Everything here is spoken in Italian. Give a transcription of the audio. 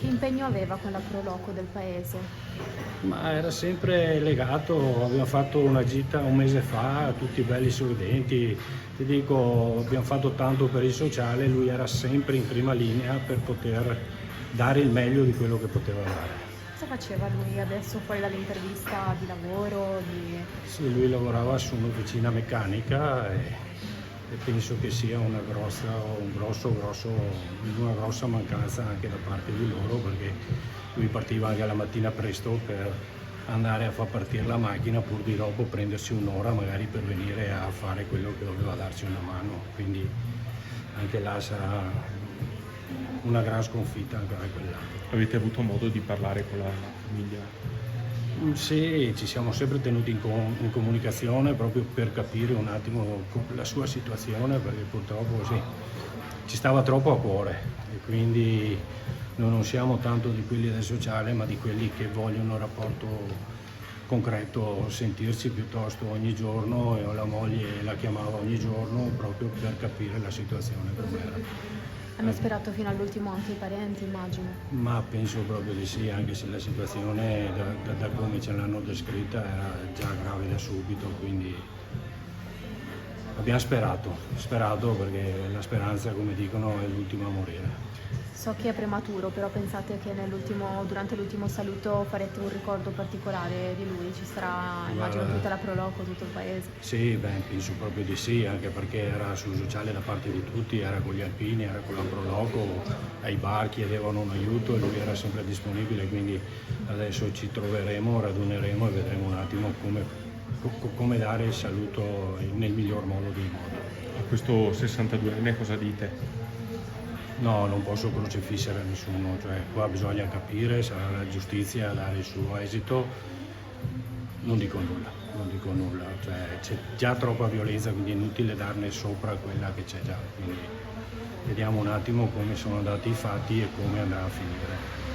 impegno aveva con la Pro Loco del paese? Ma era sempre legato, abbiamo fatto una gita un mese fa, tutti belli sorridenti, ti dico, abbiamo fatto tanto per il sociale, lui era sempre in prima linea per poter dare il meglio di quello che poteva dare. Cosa faceva lui adesso fuori dall'intervista di lavoro? Sì, lui lavorava su un'officina meccanica e penso che sia una grossa mancanza anche da parte di loro, perché lui partiva anche la mattina presto per andare a far partire la macchina pur di dopo prendersi un'ora magari per venire a fare quello che doveva darci una mano, quindi anche là sarà una gran sconfitta anche da quell'anno. Avete avuto modo di parlare con la famiglia? Sì, ci siamo sempre tenuti in comunicazione proprio per capire un attimo la sua situazione, perché purtroppo sì, ci stava troppo a cuore e quindi noi non siamo tanto di quelli del sociale, ma di quelli che vogliono un rapporto concreto, sentirsi piuttosto ogni giorno, e la moglie la chiamava ogni giorno proprio per capire la situazione com'era. Hanno sperato fino all'ultimo anche i parenti, immagino. Ma penso proprio di sì, anche se la situazione da come ce l'hanno descritta era già grave da subito, quindi abbiamo sperato perché la speranza, come dicono, è l'ultima a morire. So che è prematuro, però pensate che durante l'ultimo saluto farete un ricordo particolare di lui? Ci sarà, immagino, Guarda, tutta la Pro Loco, tutto il paese. sì, beh, penso proprio di sì, anche perché era sul sociale da parte di tutti, era con gli alpini, era con la Pro Loco, ai bar chiedevano un aiuto e lui era sempre disponibile, quindi adesso ci troveremo, raduneremo e vedremo un attimo come dare il saluto nel miglior modo dei modi. A questo 62enne cosa dite? No, non posso crocifissere nessuno, cioè qua bisogna capire, sarà la giustizia a dare il suo esito, non dico nulla, cioè c'è già troppa violenza, quindi è inutile darne sopra quella che c'è già, quindi vediamo un attimo come sono andati i fatti e come andrà a finire.